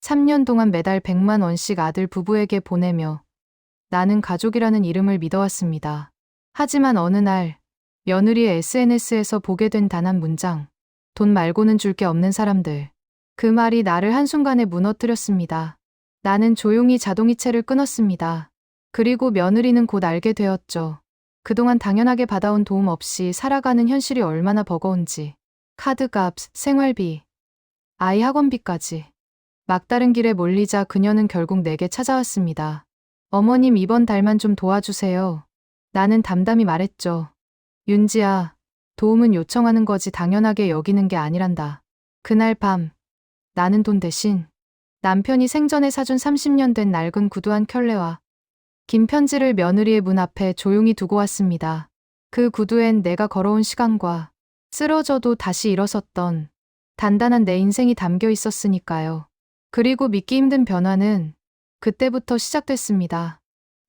3년 동안 매달 100만 원씩 아들 부부에게 보내며 나는 가족이라는 이름을 믿어왔습니다. 하지만 어느 날 며느리의 SNS에서 보게 된 단 한 문장. 돈 말고는 줄 게 없는 사람들. 그 말이 나를 한순간에 무너뜨렸습니다. 나는 조용히 자동이체를 끊었습니다. 그리고 며느리는 곧 알게 되었죠. 그동안 당연하게 받아온 도움 없이 살아가는 현실이 얼마나 버거운지. 카드값, 생활비, 아이 학원비까지. 막다른 길에 몰리자 그녀는 결국 내게 찾아왔습니다. 어머님, 이번 달만 좀 도와주세요. 나는 담담히 말했죠. 윤지야, 도움은 요청하는 거지 당연하게 여기는 게 아니란다. 그날 밤 나는 돈 대신 남편이 생전에 사준 30년 된 낡은 구두 한 켤레와 긴 편지를 며느리의 문 앞에 조용히 두고 왔습니다. 그 구두엔 내가 걸어온 시간과 쓰러져도 다시 일어섰던 단단한 내 인생이 담겨 있었으니까요. 그리고 믿기 힘든 변화는 그때부터 시작됐습니다.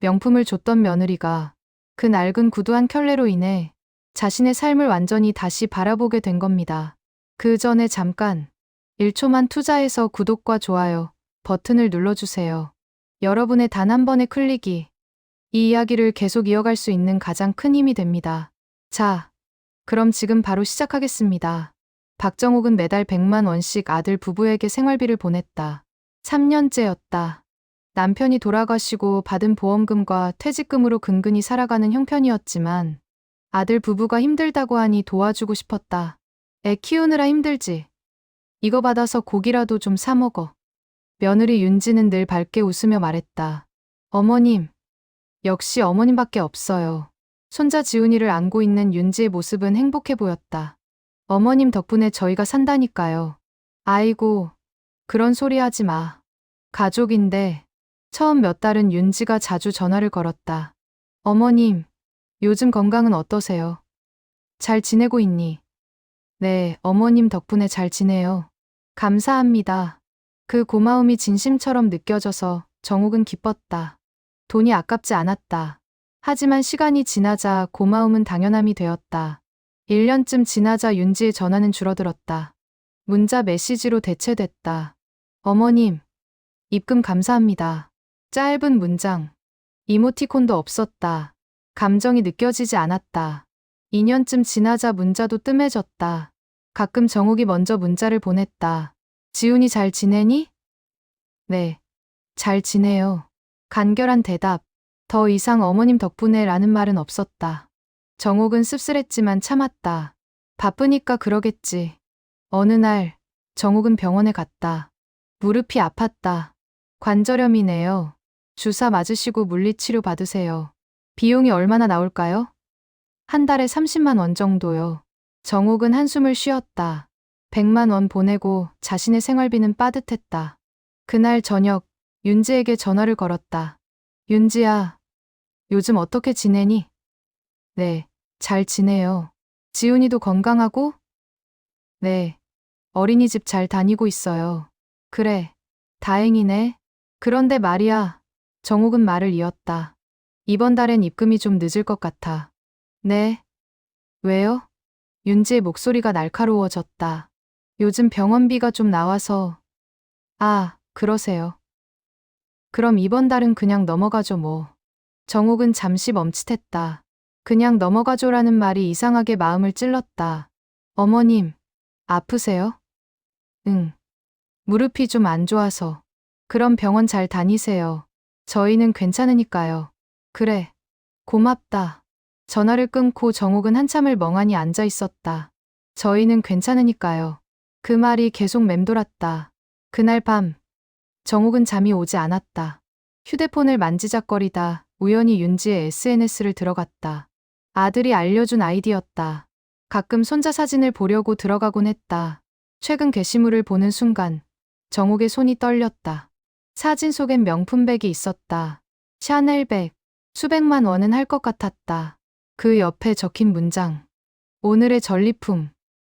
명품을 줬던 며느리가 그 낡은 구두 한 켤레로 인해 자신의 삶을 완전히 다시 바라보게 된 겁니다. 그 전에 잠깐 1초만 투자해서 구독과 좋아요 버튼을 눌러주세요. 여러분의 단 한 번의 클릭이 이 이야기를 계속 이어갈 수 있는 가장 큰 힘이 됩니다. 자, 그럼 지금 바로 시작하겠습니다. 박정옥은 매달 100만 원씩 아들 부부에게 생활비를 보냈다. 3년째였다. 남편이 돌아가시고 받은 보험금과 퇴직금으로 근근히 살아가는 형편이었지만 아들 부부가 힘들다고 하니 도와주고 싶었다. 애 키우느라 힘들지. 이거 받아서 고기라도 좀 사 먹어. 며느리 윤지는 늘 밝게 웃으며 말했다. 어머님. 역시 어머님밖에 없어요. 손자 지훈이를 안고 있는 윤지의 모습은 행복해 보였다. 어머님 덕분에 저희가 산다니까요. 아이고, 그런 소리 하지 마. 가족인데. 처음 몇 달은 윤지가 자주 전화를 걸었다. 어머님, 요즘 건강은 어떠세요? 잘 지내고 있니? 네, 어머님 덕분에 잘 지내요. 감사합니다. 그 고마움이 진심처럼 느껴져서 정옥은 기뻤다. 돈이 아깝지 않았다. 하지만 시간이 지나자 고마움은 당연함이 되었다. 1년쯤 지나자 윤지의 전화는 줄어들었다. 문자 메시지로 대체됐다. 어머님, 입금 감사합니다. 짧은 문장. 이모티콘도 없었다. 감정이 느껴지지 않았다. 2년쯤 지나자 문자도 뜸해졌다. 가끔 정옥이 먼저 문자를 보냈다. 지훈이 잘 지내니? 네, 잘 지내요. 간결한 대답. 더 이상 어머님 덕분에 라는 말은 없었다. 정옥은 씁쓸했지만 참았다. 바쁘니까 그러겠지. 어느 날 정옥은 병원에 갔다. 무릎이 아팠다. 관절염이네요. 주사 맞으시고 물리치료 받으세요. 비용이 얼마나 나올까요? 한 달에 30만 원 정도요. 정옥은 한숨을 쉬었다. 100만 원 보내고 자신의 생활비는 빠듯했다. 그날 저녁 윤지에게 전화를 걸었다. 윤지야, 요즘 어떻게 지내니? 네, 잘 지내요. 지훈이도 건강하고? 네, 어린이집 잘 다니고 있어요. 그래, 다행이네. 그런데 말이야. 정옥은 말을 이었다. 이번 달엔 입금이 좀 늦을 것 같아. 네? 왜요? 윤지의 목소리가 날카로워졌다. 요즘 병원비가 좀 나와서. 아, 그러세요. 그럼 이번 달은 그냥 넘어가죠 뭐. 정옥은 잠시 멈칫했다. 그냥 넘어가줘라는 말이 이상하게 마음을 찔렀다. 어머님, 아프세요? 응. 무릎이 좀 안 좋아서. 그럼 병원 잘 다니세요. 저희는 괜찮으니까요. 그래. 고맙다. 전화를 끊고 정옥은 한참을 멍하니 앉아 있었다. 저희는 괜찮으니까요. 그 말이 계속 맴돌았다. 그날 밤, 정옥은 잠이 오지 않았다. 휴대폰을 만지작거리다 우연히 윤지의 SNS를 들어갔다. 아들이 알려준 아이디였다. 가끔 손자 사진을 보려고 들어가곤 했다. 최근 게시물을 보는 순간 정옥의 손이 떨렸다. 사진 속엔 명품백이 있었다. 샤넬백. 수백만 원은 할 것 같았다. 그 옆에 적힌 문장. 오늘의 전리품.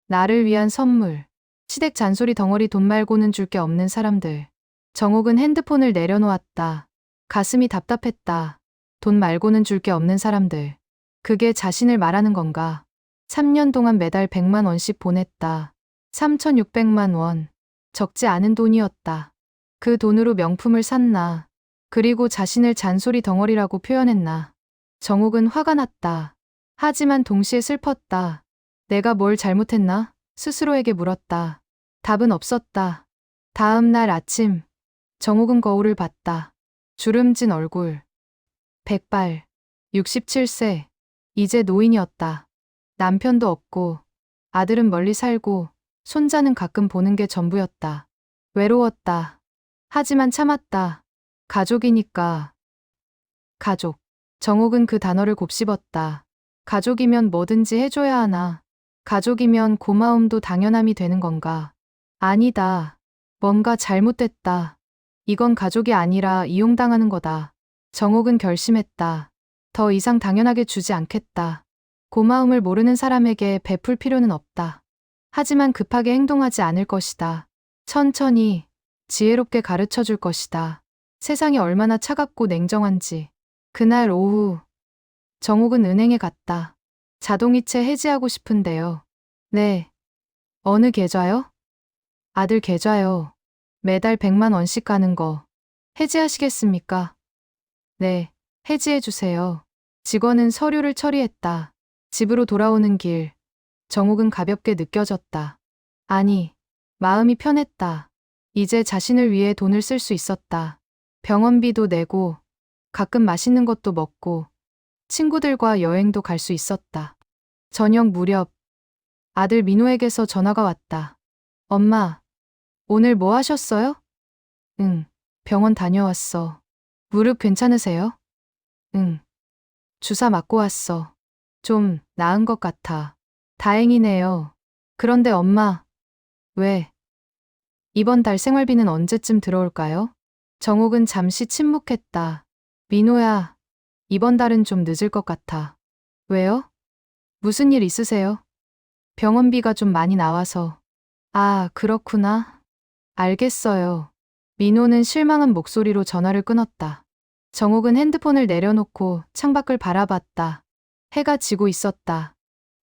나를 위한 선물. 시댁 잔소리 덩어리. 돈 말고는 줄 게 없는 사람들. 정옥은 핸드폰을 내려놓았다. 가슴이 답답했다. 돈 말고는 줄 게 없는 사람들. 그게 자신을 말하는 건가? 3년 동안 매달 100만 원씩 보냈다. 3,600만 원. 적지 않은 돈이었다. 그 돈으로 명품을 샀나. 그리고 자신을 잔소리 덩어리라고 표현했나. 정옥은 화가 났다. 하지만 동시에 슬펐다. 내가 뭘 잘못했나? 스스로에게 물었다. 답은 없었다. 다음 날 아침, 정옥은 거울을 봤다. 주름진 얼굴. 백발. 67세. 이제 노인이었다. 남편도 없고, 아들은 멀리 살고, 손자는 가끔 보는 게 전부였다. 외로웠다. 하지만 참았다. 가족이니까. 가족. 정옥은 그 단어를 곱씹었다. 가족이면 뭐든지 해줘야 하나. 가족이면 고마움도 당연함이 되는 건가. 아니다. 뭔가 잘못됐다. 이건 가족이 아니라 이용당하는 거다. 정옥은 결심했다. 더 이상 당연하게 주지 않겠다. 고마움을 모르는 사람에게 베풀 필요는 없다. 하지만 급하게 행동하지 않을 것이다. 천천히, 지혜롭게 가르쳐 줄 것이다. 세상이 얼마나 차갑고 냉정한지. 그날 오후, 정옥은 은행에 갔다. 자동이체 해지하고 싶은데요. 네. 어느 계좌요? 아들 계좌요. 매달 100만 원씩 가는 거. 해지하시겠습니까? 네, 해지해 주세요. 직원은 서류를 처리했다. 집으로 돌아오는 길, 정옥은 가볍게 느껴졌다. 아니, 마음이 편했다. 이제 자신을 위해 돈을 쓸 수 있었다. 병원비도 내고, 가끔 맛있는 것도 먹고, 친구들과 여행도 갈 수 있었다. 저녁 무렵, 아들 민호에게서 전화가 왔다. 엄마, 오늘 뭐 하셨어요? 응, 병원 다녀왔어. 무릎 괜찮으세요? 응, 주사 맞고 왔어. 좀 나은 것 같아. 다행이네요. 그런데 엄마, 왜? 이번 달 생활비는 언제쯤 들어올까요? 정옥은 잠시 침묵했다. 민호야, 이번 달은 좀 늦을 것 같아. 왜요? 무슨 일 있으세요? 병원비가 좀 많이 나와서. 아, 그렇구나. 알겠어요. 민호는 실망한 목소리로 전화를 끊었다. 정옥은 핸드폰을 내려놓고 창밖을 바라봤다. 해가 지고 있었다.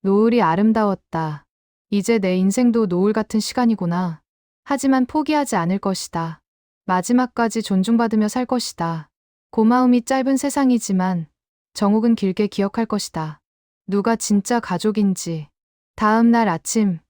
노을이 아름다웠다. 이제 내 인생도 노을 같은 시간이구나. 하지만 포기하지 않을 것이다. 마지막까지 존중받으며 살 것이다. 고마움이 짧은 세상이지만 정옥은 길게 기억할 것이다. 누가 진짜 가족인지. 다음 날 아침,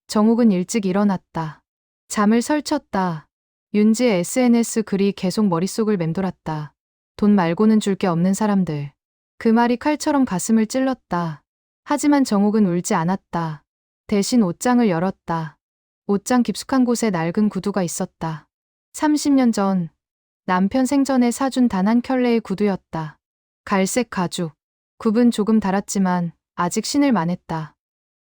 정옥은 일찍 일어났다. 잠을 설쳤다. 윤지의 SNS 글이 계속 머릿속을 맴돌았다. 돈 말고는 줄 게 없는 사람들. 그 말이 칼처럼 가슴을 찔렀다. 하지만 정옥은 울지 않았다. 대신 옷장을 열었다. 옷장 깊숙한 곳에 낡은 구두가 있었다. 30년 전 남편 생전에 사준 단 한 켤레의 구두였다. 갈색 가죽. 굽은 조금 닳았지만 아직 신을 만했다.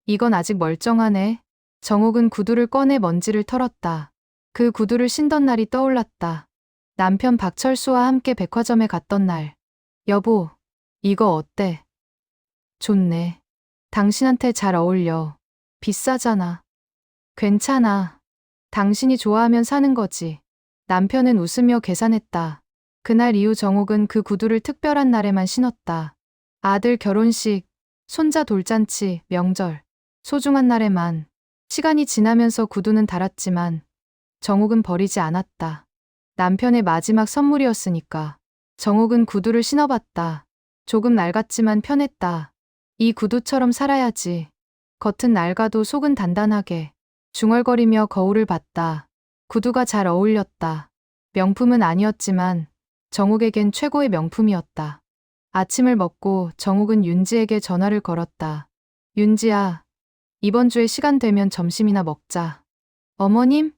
이건 아직 멀쩡하네. 정옥은 구두를 꺼내 먼지를 털었다. 그 구두를 신던 날이 떠올랐다. 남편 박철수와 함께 백화점에 갔던 날. 여보, 이거 어때? 좋네. 당신한테 잘 어울려. 비싸잖아. 괜찮아. 당신이 좋아하면 사는 거지. 남편은 웃으며 계산했다. 그날 이후 정옥은 그 구두를 특별한 날에만 신었다. 아들 결혼식, 손자 돌잔치, 명절, 소중한 날에만. 시간이 지나면서 구두는 닳았지만 정옥은 버리지 않았다. 남편의 마지막 선물이었으니까. 정옥은 구두를 신어봤다. 조금 낡았지만 편했다. 이 구두처럼 살아야지. 겉은 낡아도 속은 단단하게. 중얼거리며 거울을 봤다. 구두가 잘 어울렸다. 명품은 아니었지만 정옥에겐 최고의 명품이었다. 아침을 먹고 정옥은 윤지에게 전화를 걸었다. 윤지야, 이번 주에 시간 되면 점심이나 먹자. 어머님?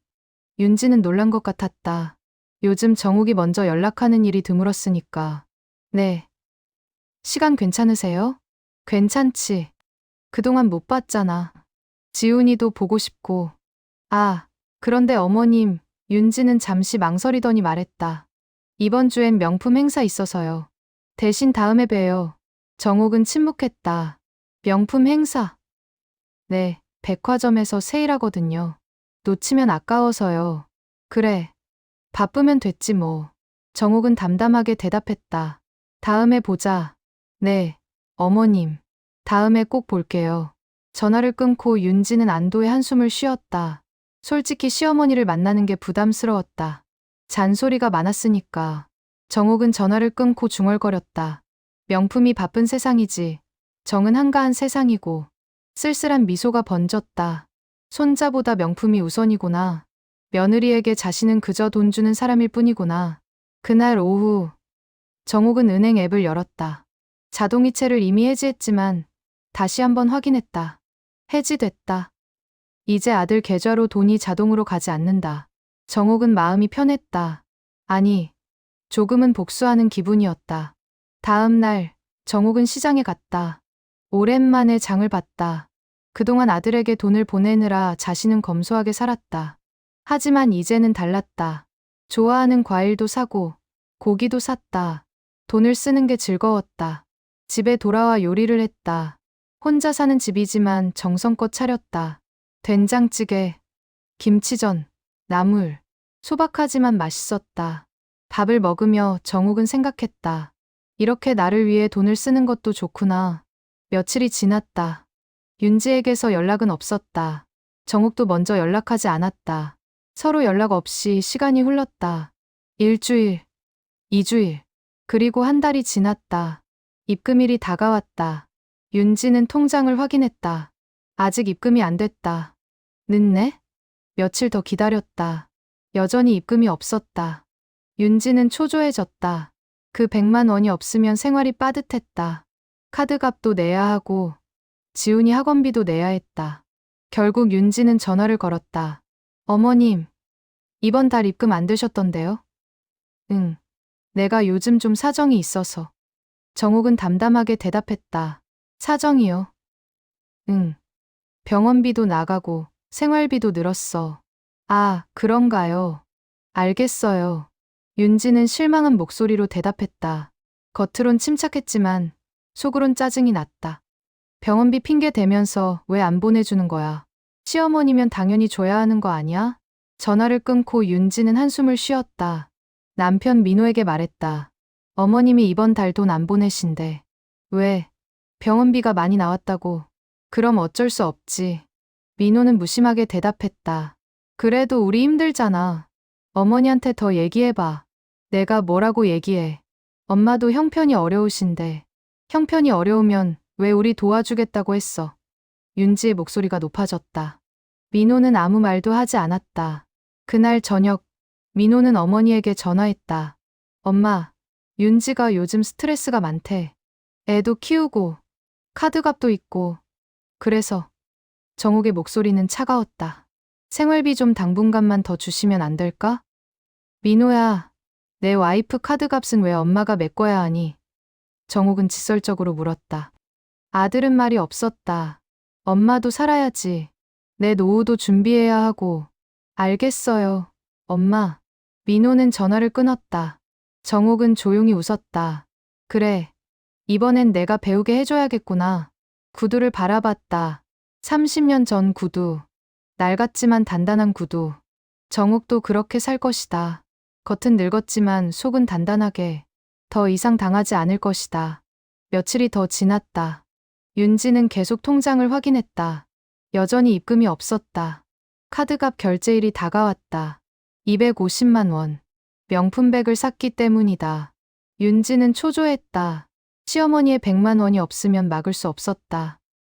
윤지는 놀란 것 같았다. 요즘 정옥이 먼저 연락하는 일이 드물었으니까. 네. 시간 괜찮으세요? 괜찮지. 그동안 못 봤잖아. 지훈이도 보고 싶고. 아, 그런데 어머님, 윤지는 잠시 망설이더니 말했다. 이번 주엔 명품 행사 있어서요. 대신 다음에 봬요. 정옥은 침묵했다. 명품 행사? 네, 백화점에서 세일하거든요. 놓치면 아까워서요. 그래. 바쁘면 됐지 뭐. 정옥은 담담하게 대답했다. 다음에 보자. 네, 어머님. 다음에 꼭 볼게요. 전화를 끊고 윤지는 안도의 한숨을 쉬었다. 솔직히 시어머니를 만나는 게 부담스러웠다. 잔소리가 많았으니까. 정옥은 전화를 끊고 중얼거렸다. 명품이 바쁜 세상이지. 정은 한가한 세상이고. 쓸쓸한 미소가 번졌다. 손자보다 명품이 우선이구나. 며느리에게 자신은 그저 돈 주는 사람일 뿐이구나. 그날 오후 정옥은 은행 앱을 열었다. 자동이체를 이미 해지했지만 다시 한번 확인했다. 해지됐다. 이제 아들 계좌로 돈이 자동으로 가지 않는다. 정옥은 마음이 편했다. 아니, 조금은 복수하는 기분이었다. 다음 날 정옥은 시장에 갔다. 오랜만에 장을 봤다. 그동안 아들에게 돈을 보내느라 자신은 검소하게 살았다. 하지만 이제는 달랐다. 좋아하는 과일도 사고 고기도 샀다. 돈을 쓰는 게 즐거웠다. 집에 돌아와 요리를 했다. 혼자 사는 집이지만 정성껏 차렸다. 된장찌개, 김치전, 나물, 소박하지만 맛있었다. 밥을 먹으며 정옥은 생각했다. 이렇게 나를 위해 돈을 쓰는 것도 좋구나. 며칠이 지났다. 윤지에게서 연락은 없었다. 정옥도 먼저 연락하지 않았다. 서로 연락 없이 시간이 흘렀다. 일주일, 2주일, 그리고 한 달이 지났다. 입금일이 다가왔다. 윤지는 통장을 확인했다. 아직 입금이 안 됐다. 늦네? 며칠 더 기다렸다. 여전히 입금이 없었다. 윤지는 초조해졌다. 그 100만 원이 없으면 생활이 빠듯했다. 카드값도 내야 하고 지훈이 학원비도 내야 했다. 결국 윤지는 전화를 걸었다. 어머님, 이번 달 입금 안 되셨던데요? 응, 내가 요즘 좀 사정이 있어서. 정옥은 담담하게 대답했다. 사정이요? 응, 병원비도 나가고 생활비도 늘었어. 아, 그런가요? 알겠어요. 윤지는 실망한 목소리로 대답했다. 겉으론 침착했지만 속으론 짜증이 났다. 병원비 핑계 대면서 왜 안 보내주는 거야? 시어머니면 당연히 줘야 하는 거 아니야? 전화를 끊고 윤지는 한숨을 쉬었다. 남편 민호에게 말했다. 어머님이 이번 달 돈 안 보내신대. 왜? 병원비가 많이 나왔다고. 그럼 어쩔 수 없지. 민호는 무심하게 대답했다. 그래도 우리 힘들잖아. 어머니한테 더 얘기해봐. 내가 뭐라고 얘기해. 엄마도 형편이 어려우신데. 형편이 어려우면 왜 우리 도와주겠다고 했어. 윤지의 목소리가 높아졌다. 민호는 아무 말도 하지 않았다. 그날 저녁, 민호는 어머니에게 전화했다. 엄마, 윤지가 요즘 스트레스가 많대. 애도 키우고, 카드값도 있고. 그래서 정옥의 목소리는 차가웠다. 생활비 좀 당분간만 더 주시면 안 될까? 민호야, 내 와이프 카드값은 왜 엄마가 메꿔야 하니? 정옥은 직설적으로 물었다. 아들은 말이 없었다. 엄마도 살아야지. 내 노후도 준비해야 하고. 알겠어요, 엄마. 민호는 전화를 끊었다. 정옥은 조용히 웃었다. 그래, 이번엔 내가 배우게 해줘야겠구나. 구두를 바라봤다. 30년 전 구두. 낡았지만 단단한 구두. 정옥도 그렇게 살 것이다. 겉은 늙었지만 속은 단단하게. 더 이상 당하지 않을 것이다. 며칠이 더 지났다. 윤지는 계속 통장을 확인했다. 여전히 입금이 없었다. 카드값 결제일이 다가왔다. 250만 원. 명품백을 샀기 때문이다. 윤지는 초조했다. 시어머니의 100만 원이 없으면 막을 수 없었다.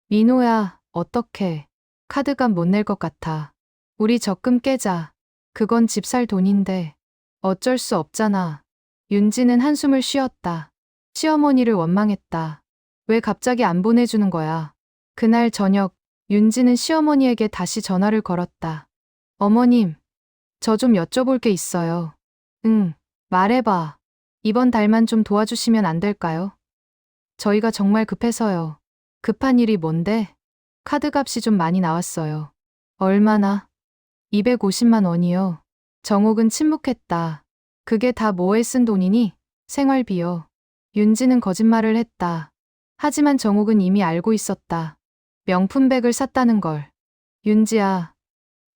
민호야, 어떡해. 카드값 못 낼 것 같아. 우리 적금 깨자. 그건 집 살 돈인데. 어쩔 수 없잖아. 윤지는 한숨을 쉬었다. 시어머니를 원망했다. 왜 갑자기 안 보내주는 거야? 그날 저녁, 윤지는 시어머니에게 다시 전화를 걸었다. 어머님, 저 좀 여쭤볼 게 있어요. 응, 말해봐. 이번 달만 좀 도와주시면 안 될까요? 저희가 정말 급해서요. 급한 일이 뭔데? 카드값이 좀 많이 나왔어요. 얼마나? 250만 원이요. 정옥은 침묵했다. 그게 다 뭐에 쓴 돈이니? 생활비요. 윤지는 거짓말을 했다. 하지만 정옥은 이미 알고 있었다. 명품백을 샀다는 걸. 윤지야,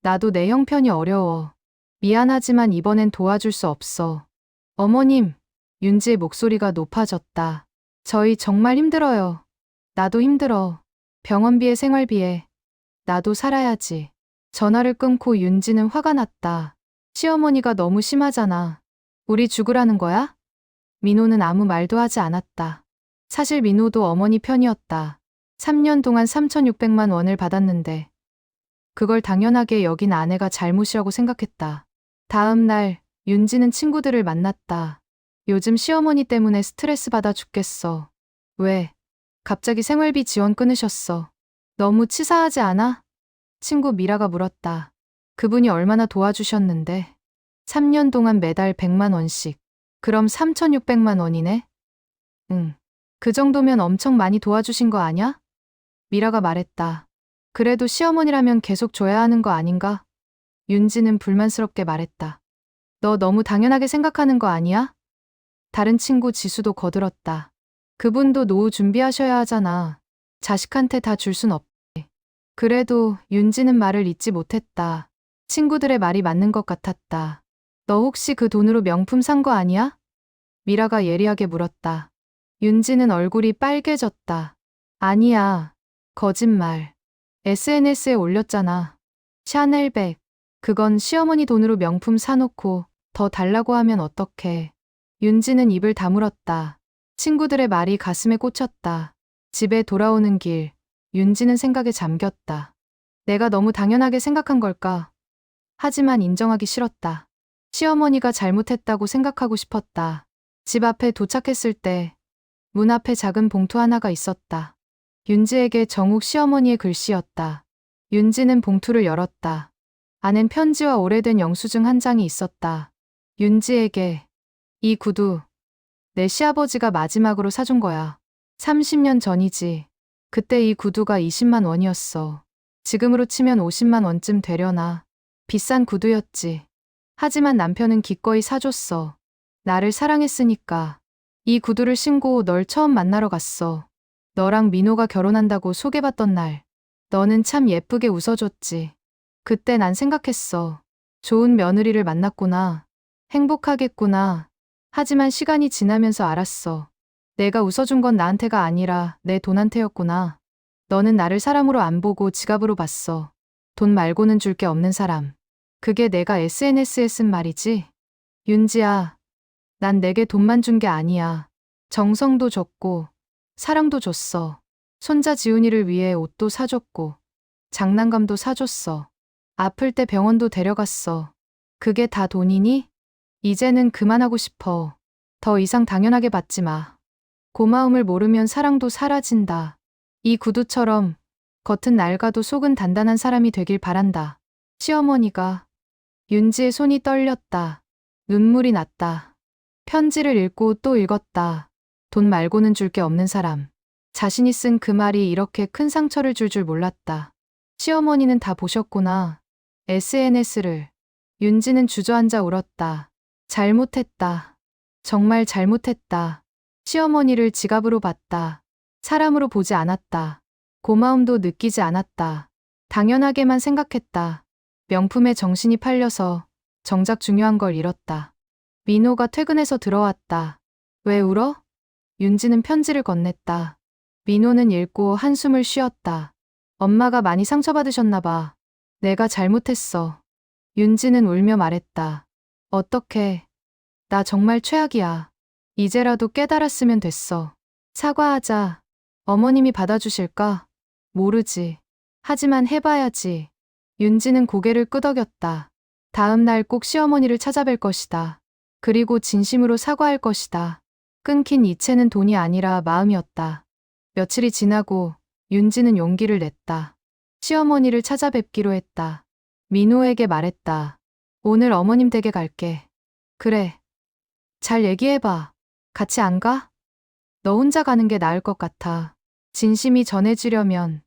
나도 내 형편이 어려워. 미안하지만 이번엔 도와줄 수 없어. 어머님, 윤지의 목소리가 높아졌다. 저희 정말 힘들어요. 나도 힘들어. 병원비에 생활비에. 나도 살아야지. 전화를 끊고 윤지는 화가 났다. 시어머니가 너무 심하잖아. 우리 죽으라는 거야? 민호는 아무 말도 하지 않았다. 사실 민호도 어머니 편이었다. 3년 동안 3,600만 원을 받았는데 그걸 당연하게 여긴 아내가 잘못이라고 생각했다. 다음 날 윤지는 친구들을 만났다. 요즘 시어머니 때문에 스트레스 받아 죽겠어. 왜? 갑자기 생활비 지원 끊으셨어. 너무 치사하지 않아? 친구 미라가 물었다. 그분이 얼마나 도와주셨는데. 3년 동안 매달 100만 원씩. 그럼 3,600만 원이네? 응. 그 정도면 엄청 많이 도와주신 거 아냐? 미라가 말했다. 그래도 시어머니라면 계속 줘야 하는 거 아닌가? 윤지는 불만스럽게 말했다. 너 너무 당연하게 생각하는 거 아니야? 다른 친구 지수도 거들었다. 그분도 노후 준비하셔야 하잖아. 자식한테 다 줄 순 없대. 그래도 윤지는 말을 잇지 못했다. 친구들의 말이 맞는 것 같았다. 너 혹시 그 돈으로 명품 산 거 아니야? 미라가 예리하게 물었다. 윤지는 얼굴이 빨개졌다. 아니야. 거짓말. SNS에 올렸잖아. 샤넬백. 그건 시어머니 돈으로 명품 사놓고 더 달라고 하면 어떡해. 윤지는 입을 다물었다. 친구들의 말이 가슴에 꽂혔다. 집에 돌아오는 길, 윤지는 생각에 잠겼다. 내가 너무 당연하게 생각한 걸까? 하지만 인정하기 싫었다. 시어머니가 잘못했다고 생각하고 싶었다. 집 앞에 도착했을 때 문 앞에 작은 봉투 하나가 있었다. 윤지에게 정욱 시어머니의 글씨였다. 윤지는 봉투를 열었다. 안엔 편지와 오래된 영수증 한 장이 있었다. 윤지에게 이 구두 내 시아버지가 마지막으로 사준 거야. 30년 전이지. 그때 이 구두가 20만 원이었어. 지금으로 치면 50만 원쯤 되려나. 비싼 구두였지. 하지만 남편은 기꺼이 사줬어. 나를 사랑했으니까. 이 구두를 신고 널 처음 만나러 갔어. 너랑 민호가 결혼한다고 소개받던 날. 너는 참 예쁘게 웃어줬지. 그때 난 생각했어. 좋은 며느리를 만났구나. 행복하겠구나. 하지만 시간이 지나면서 알았어. 내가 웃어준 건 나한테가 아니라 내 돈한테였구나. 너는 나를 사람으로 안 보고 지갑으로 봤어. 돈 말고는 줄 게 없는 사람. 그게 내가 SNS에 쓴 말이지? 윤지야, 난 내게 돈만 준 게 아니야. 정성도 줬고, 사랑도 줬어. 손자 지훈이를 위해 옷도 사줬고, 장난감도 사줬어. 아플 때 병원도 데려갔어. 그게 다 돈이니? 이제는 그만하고 싶어. 더 이상 당연하게 받지 마. 고마움을 모르면 사랑도 사라진다. 이 구두처럼 겉은 낡아도 속은 단단한 사람이 되길 바란다. 시어머니가. 윤지의 손이 떨렸다. 눈물이 났다. 편지를 읽고 또 읽었다. 돈 말고는 줄 게 없는 사람. 자신이 쓴 그 말이 이렇게 큰 상처를 줄 몰랐다. 시어머니는 다 보셨구나. SNS를. 윤지는 주저앉아 울었다. 잘못했다. 정말 잘못했다. 시어머니를 지갑으로 봤다. 사람으로 보지 않았다. 고마움도 느끼지 않았다. 당연하게만 생각했다. 명품에 정신이 팔려서 정작 중요한 걸 잃었다. 민호가 퇴근해서 들어왔다. 왜 울어? 윤지는 편지를 건넸다. 민호는 읽고 한숨을 쉬었다. 엄마가 많이 상처받으셨나 봐. 내가 잘못했어. 윤지는 울며 말했다. 어떡해. 나 정말 최악이야. 이제라도 깨달았으면 됐어. 사과하자. 어머님이 받아주실까? 모르지. 하지만 해봐야지. 윤지는 고개를 끄덕였다. 다음 날 꼭 시어머니를 찾아뵐 것이다. 그리고 진심으로 사과할 것이다. 끊긴 이체는 돈이 아니라 마음이었다. 며칠이 지나고 윤지는 용기를 냈다. 시어머니를 찾아뵙기로 했다. 민호에게 말했다. 오늘 어머님 댁에 갈게. 그래. 잘 얘기해봐. 같이 안 가? 너 혼자 가는 게 나을 것 같아. 진심이 전해지려면.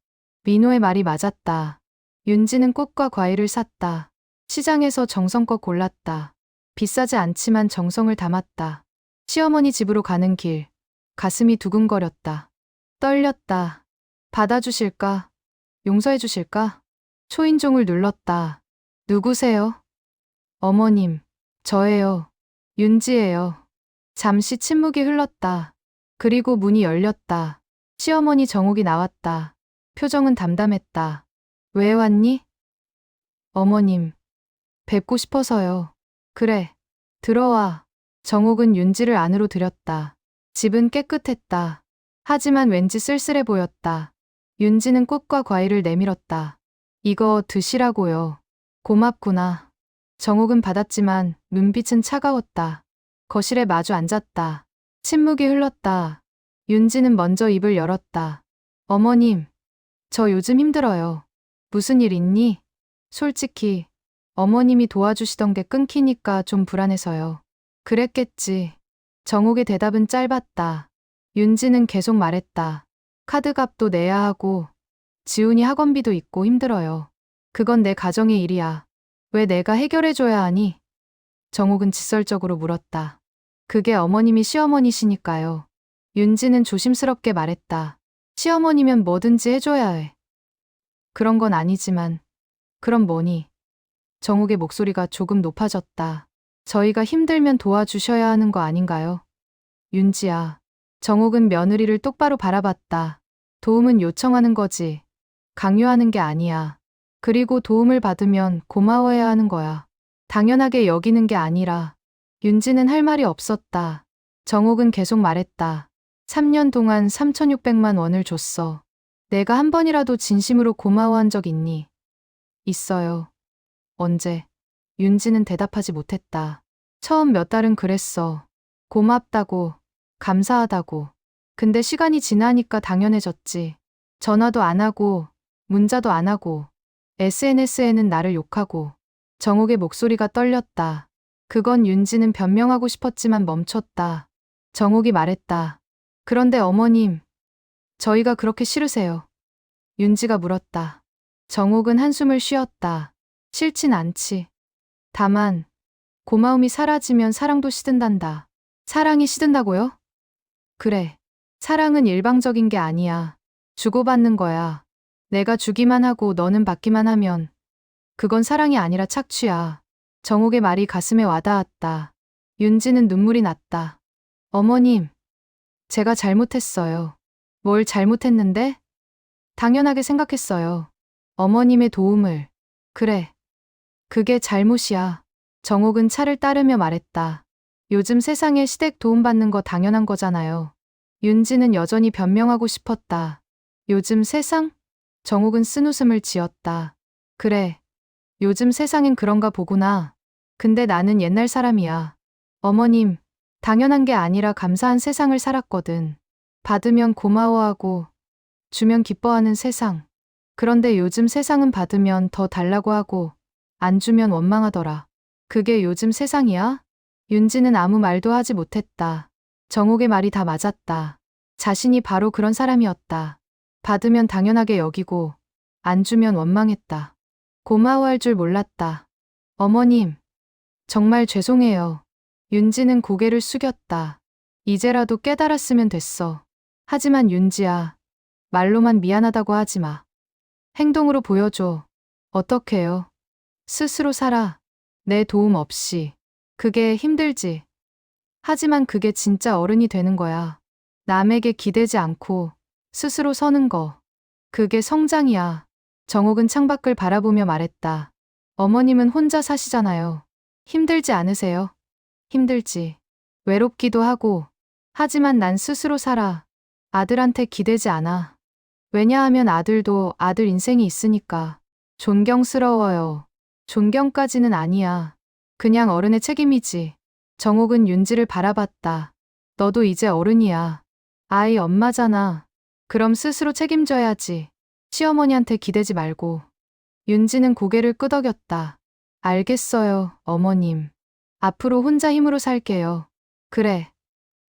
민호의 말이 맞았다. 윤지는 꽃과 과일을 샀다. 시장에서 정성껏 골랐다. 비싸지 않지만 정성을 담았다. 시어머니 집으로 가는 길. 가슴이 두근거렸다. 떨렸다. 받아주실까? 용서해주실까? 초인종을 눌렀다. 누구세요? 어머님, 저예요. 윤지예요. 잠시 침묵이 흘렀다. 그리고 문이 열렸다. 시어머니 정옥이 나왔다. 표정은 담담했다. 왜 왔니? 어머님, 뵙고 싶어서요. 그래. 들어와. 정옥은 윤지를 안으로 들였다. 집은 깨끗했다. 하지만 왠지 쓸쓸해 보였다. 윤지는 꽃과 과일을 내밀었다. 이거 드시라고요. 고맙구나. 정옥은 받았지만 눈빛은 차가웠다. 거실에 마주 앉았다. 침묵이 흘렀다. 윤지는 먼저 입을 열었다. 어머님, 저 요즘 힘들어요. 무슨 일 있니? 솔직히 어머님이 도와주시던 게 끊기니까 좀 불안해서요. 그랬겠지. 정옥의 대답은 짧았다. 윤지는 계속 말했다. 카드값도 내야 하고 지훈이 학원비도 있고 힘들어요. 그건 내 가정의 일이야. 왜 내가 해결해줘야 하니? 정옥은 직설적으로 물었다. 그게 어머님이 시어머니시니까요. 윤지는 조심스럽게 말했다. 시어머니면 뭐든지 해줘야 해. 그런 건 아니지만. 그럼 뭐니? 정옥의 목소리가 조금 높아졌다. 저희가 힘들면 도와주셔야 하는 거 아닌가요? 윤지야. 정옥은 며느리를 똑바로 바라봤다. 도움은 요청하는 거지. 강요하는 게 아니야. 그리고 도움을 받으면 고마워해야 하는 거야. 당연하게 여기는 게 아니라. 윤지는 할 말이 없었다. 정옥은 계속 말했다. 3년 동안 3,600만 원을 줬어. 내가 한 번이라도 진심으로 고마워한 적 있니? 있어요. 언제? 윤지는 대답하지 못했다. 처음 몇 달은 그랬어. 고맙다고, 감사하다고. 근데 시간이 지나니까 당연해졌지. 전화도 안 하고, 문자도 안 하고, SNS에는 나를 욕하고. 정옥의 목소리가 떨렸다. 그건 윤지는 변명하고 싶었지만 멈췄다. 정옥이 말했다. 그런데 어머님, 저희가 그렇게 싫으세요? 윤지가 물었다. 정옥은 한숨을 쉬었다. 싫진 않지. 다만 고마움이 사라지면 사랑도 시든단다. 사랑이 시든다고요? 그래. 사랑은 일방적인 게 아니야. 주고받는 거야. 내가 주기만 하고 너는 받기만 하면 그건 사랑이 아니라 착취야. 정옥의 말이 가슴에 와닿았다. 윤지는 눈물이 났다. 어머님, 제가 잘못했어요. 뭘 잘못했는데? 당연하게 생각했어요. 어머님의 도움을. 그래. 그게 잘못이야. 정옥은 차를 따르며 말했다. 요즘 세상에 시댁 도움받는 거 당연한 거잖아요. 윤지는 여전히 변명하고 싶었다. 요즘 세상? 정옥은 쓴웃음을 지었다. 그래. 요즘 세상엔 그런가 보구나. 근데 나는 옛날 사람이야. 어머님, 당연한 게 아니라 감사한 세상을 살았거든. 받으면 고마워하고, 주면 기뻐하는 세상. 그런데 요즘 세상은 받으면 더 달라고 하고, 안 주면 원망하더라. 그게 요즘 세상이야? 윤지는 아무 말도 하지 못했다. 정옥의 말이 다 맞았다. 자신이 바로 그런 사람이었다. 받으면 당연하게 여기고, 안 주면 원망했다. 고마워할 줄 몰랐다. 어머님, 정말 죄송해요. 윤지는 고개를 숙였다. 이제라도 깨달았으면 됐어. 하지만 윤지야, 말로만 미안하다고 하지 마. 행동으로 보여줘. 어떡해요? 스스로 살아. 내 도움 없이. 그게 힘들지. 하지만 그게 진짜 어른이 되는 거야. 남에게 기대지 않고 스스로 서는 거. 그게 성장이야. 정옥은 창밖을 바라보며 말했다. 어머님은 혼자 사시잖아요. 힘들지 않으세요? 힘들지. 외롭기도 하고. 하지만 난 스스로 살아. 아들한테 기대지 않아. 왜냐하면 아들도 아들 인생이 있으니까. 존경스러워요. 존경까지는 아니야. 그냥 어른의 책임이지. 정옥은 윤지를 바라봤다. 너도 이제 어른이야. 아이 엄마잖아. 그럼 스스로 책임져야지. 시어머니한테 기대지 말고. 윤지는 고개를 끄덕였다. 알겠어요, 어머님. 앞으로 혼자 힘으로 살게요. 그래.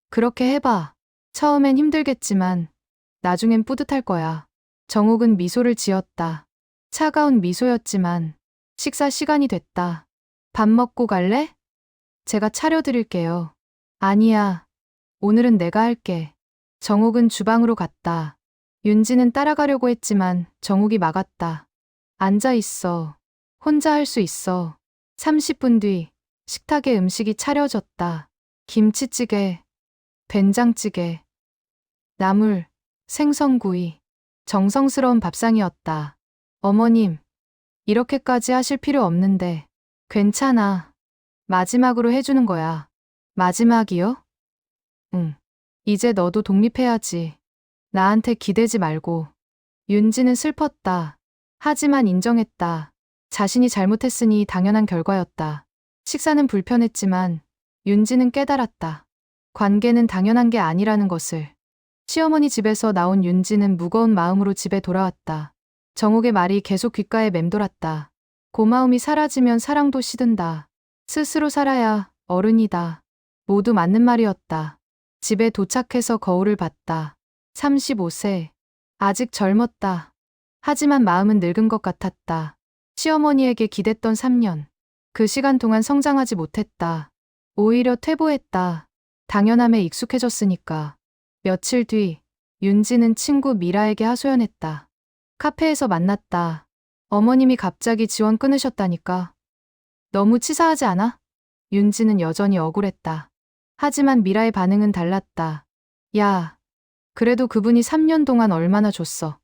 그렇게 해봐. 처음엔 힘들겠지만 나중엔 뿌듯할 거야. 정옥은 미소를 지었다. 차가운 미소였지만 식사 시간이 됐다. 밥 먹고 갈래? 제가 차려드릴게요. 아니야. 오늘은 내가 할게. 정옥은 주방으로 갔다. 윤지는 따라가려고 했지만 정옥이 막았다. 앉아 있어. 혼자 할 수 있어. 30분 뒤 식탁에 음식이 차려졌다. 김치찌개, 된장찌개, 나물, 생선구이. 정성스러운 밥상이었다. 어머님, 이렇게까지 하실 필요 없는데. 괜찮아. 마지막으로 해주는 거야. 마지막이요? 응. 이제 너도 독립해야지. 나한테 기대지 말고. 윤지는 슬펐다. 하지만 인정했다. 자신이 잘못했으니 당연한 결과였다. 식사는 불편했지만 윤지는 깨달았다. 관계는 당연한 게 아니라는 것을. 시어머니 집에서 나온 윤지는 무거운 마음으로 집에 돌아왔다. 정옥의 말이 계속 귓가에 맴돌았다. 고마움이 사라지면 사랑도 시든다. 스스로 살아야 어른이다. 모두 맞는 말이었다. 집에 도착해서 거울을 봤다. 35세. 아직 젊었다. 하지만 마음은 늙은 것 같았다. 시어머니에게 기댔던 3년. 그 시간 동안 성장하지 못했다. 오히려 퇴보했다. 당연함에 익숙해졌으니까. 며칠 뒤, 윤지는 친구 미라에게 하소연했다. 카페에서 만났다. 어머님이 갑자기 지원 끊으셨다니까. 너무 치사하지 않아? 윤지는 여전히 억울했다. 하지만 미라의 반응은 달랐다. 야, 그래도 그분이 3년 동안 얼마나 줬어.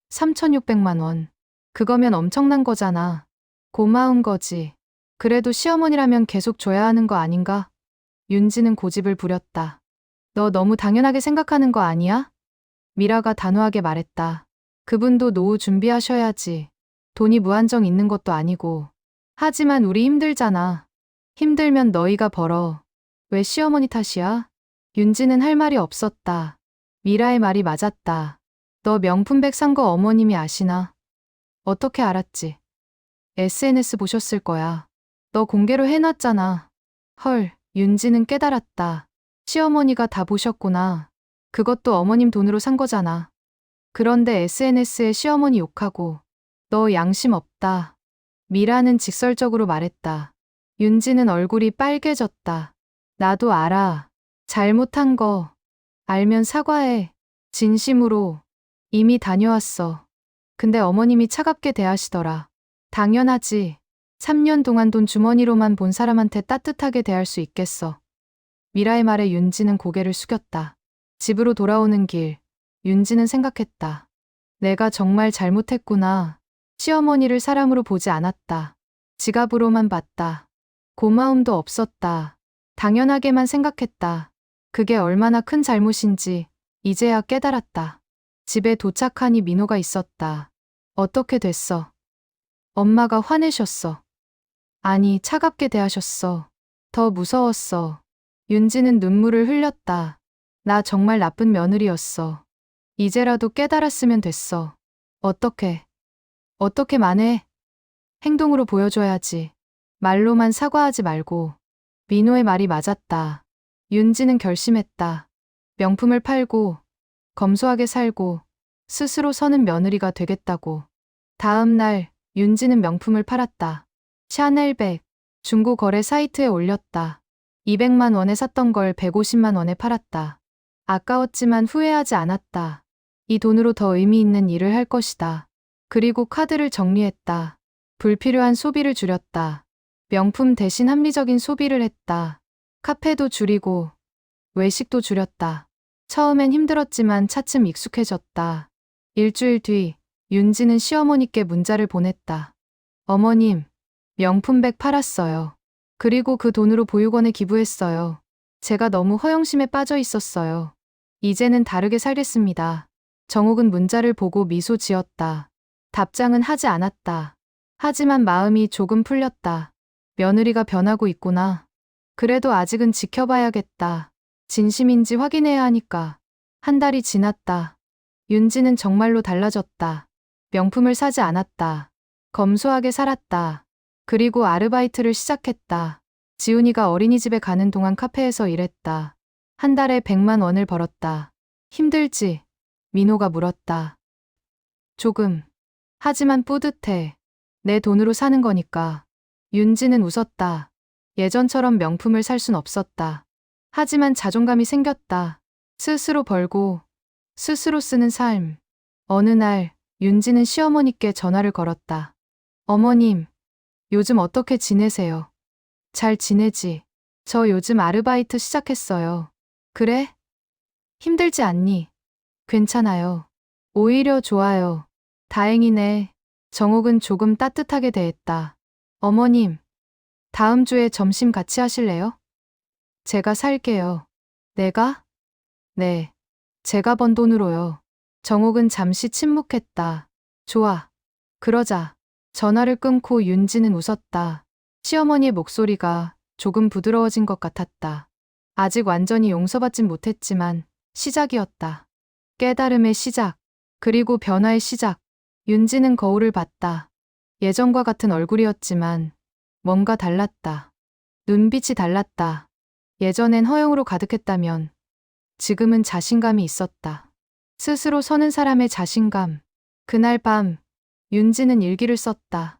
3,600만 원. 그거면 엄청난 거잖아. 고마운 거지. 그래도 시어머니라면 계속 줘야 하는 거 아닌가? 윤지는 고집을 부렸다. 너 너무 당연하게 생각하는 거 아니야? 미라가 단호하게 말했다. 그분도 노후 준비하셔야지. 돈이 무한정 있는 것도 아니고. 하지만 우리 힘들잖아. 힘들면 너희가 벌어. 왜 시어머니 탓이야? 윤지는 할 말이 없었다. 미라의 말이 맞았다. 너 명품백 산 거 어머님이 아시나? 어떻게 알았지? SNS 보셨을 거야. 너 공개로 해놨잖아. 헐, 윤지는 깨달았다. 시어머니가 다 보셨구나. 그것도 어머님 돈으로 산 거잖아. 그런데 SNS에 시어머니 욕하고. 너 양심 없다. 미라는 직설적으로 말했다. 윤지는 얼굴이 빨개졌다. 나도 알아. 잘못한 거. 알면 사과해. 진심으로. 이미 다녀왔어. 근데 어머님이 차갑게 대하시더라. 당연하지. 3년 동안 돈 주머니로만 본 사람한테 따뜻하게 대할 수 있겠어. 미라의 말에 윤지는 고개를 숙였다. 집으로 돌아오는 길, 윤지는 생각했다. 내가 정말 잘못했구나. 시어머니를 사람으로 보지 않았다. 지갑으로만 봤다. 고마움도 없었다. 당연하게만 생각했다. 그게 얼마나 큰 잘못인지 이제야 깨달았다. 집에 도착하니 민호가 있었다. 어떻게 됐어? 엄마가 화내셨어. 아니, 차갑게 대하셨어. 더 무서웠어. 윤지는 눈물을 흘렸다. 나 정말 나쁜 며느리였어. 이제라도 깨달았으면 됐어. 어떻게 만해? 행동으로 보여줘야지. 말로만 사과하지 말고. 민호의 말이 맞았다. 윤지는 결심했다. 명품을 팔고, 검소하게 살고, 스스로 서는 며느리가 되겠다고. 다음 날, 윤지는 명품을 팔았다. 샤넬백, 중고 거래 사이트에 올렸다. 200만 원에 샀던 걸 150만 원에 팔았다. 아까웠지만 후회하지 않았다. 이 돈으로 더 의미 있는 일을 할 것이다. 그리고 카드를 정리했다. 불필요한 소비를 줄였다. 명품 대신 합리적인 소비를 했다. 카페도 줄이고 외식도 줄였다. 처음엔 힘들었지만 차츰 익숙해졌다. 일주일 뒤 윤지는 시어머니께 문자를 보냈다. 어머님, 명품백 팔았어요. 그리고 그 돈으로 보육원에 기부했어요. 제가 너무 허영심에 빠져 있었어요. 이제는 다르게 살겠습니다. 정옥은 문자를 보고 미소 지었다. 답장은 하지 않았다. 하지만 마음이 조금 풀렸다. 며느리가 변하고 있구나. 그래도 아직은 지켜봐야겠다. 진심인지 확인해야 하니까. 한 달이 지났다. 윤지는 정말로 달라졌다. 명품을 사지 않았다. 검소하게 살았다. 그리고 아르바이트를 시작했다. 지훈이가 어린이집에 가는 동안 카페에서 일했다. 한 달에 100만 원을 벌었다. 힘들지? 민호가 물었다. 조금. 하지만 뿌듯해. 내 돈으로 사는 거니까. 윤지는 웃었다. 예전처럼 명품을 살 순 없었다. 하지만 자존감이 생겼다. 스스로 벌고 스스로 쓰는 삶. 어느 날 윤지는 시어머니께 전화를 걸었다. 어머님, 요즘 어떻게 지내세요? 잘 지내지. 저 요즘 아르바이트 시작했어요. 그래? 힘들지 않니? 괜찮아요. 오히려 좋아요. 다행이네. 정옥은 조금 따뜻하게 대했다. 어머님, 다음 주에 점심 같이 하실래요? 제가 살게요. 내가? 네. 제가 번 돈으로요. 정옥은 잠시 침묵했다. 좋아. 그러자. 전화를 끊고 윤지는 웃었다. 시어머니의 목소리가 조금 부드러워진 것 같았다. 아직 완전히 용서받진 못했지만 시작이었다. 깨달음의 시작. 그리고 변화의 시작. 윤지는 거울을 봤다. 예전과 같은 얼굴이었지만 뭔가 달랐다. 눈빛이 달랐다. 예전엔 허영으로 가득했다면 지금은 자신감이 있었다. 스스로 서는 사람의 자신감. 그날 밤 윤지는 일기를 썼다.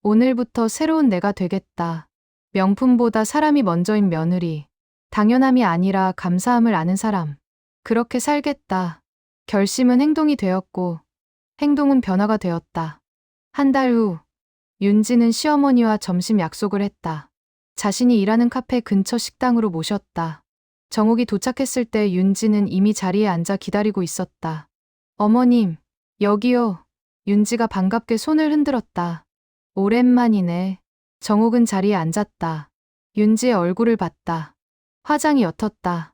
오늘부터 새로운 내가 되겠다. 명품보다 사람이 먼저인 며느리. 당연함이 아니라 감사함을 아는 사람. 그렇게 살겠다. 결심은 행동이 되었고 행동은 변화가 되었다. 한 달 후 윤지는 시어머니와 점심 약속을 했다. 자신이 일하는 카페 근처 식당으로 모셨다. 정옥이 도착했을 때 윤지는 이미 자리에 앉아 기다리고 있었다. 어머님, 여기요. 윤지가 반갑게 손을 흔들었다. 오랜만이네. 정옥은 자리에 앉았다. 윤지의 얼굴을 봤다. 화장이 옅었다.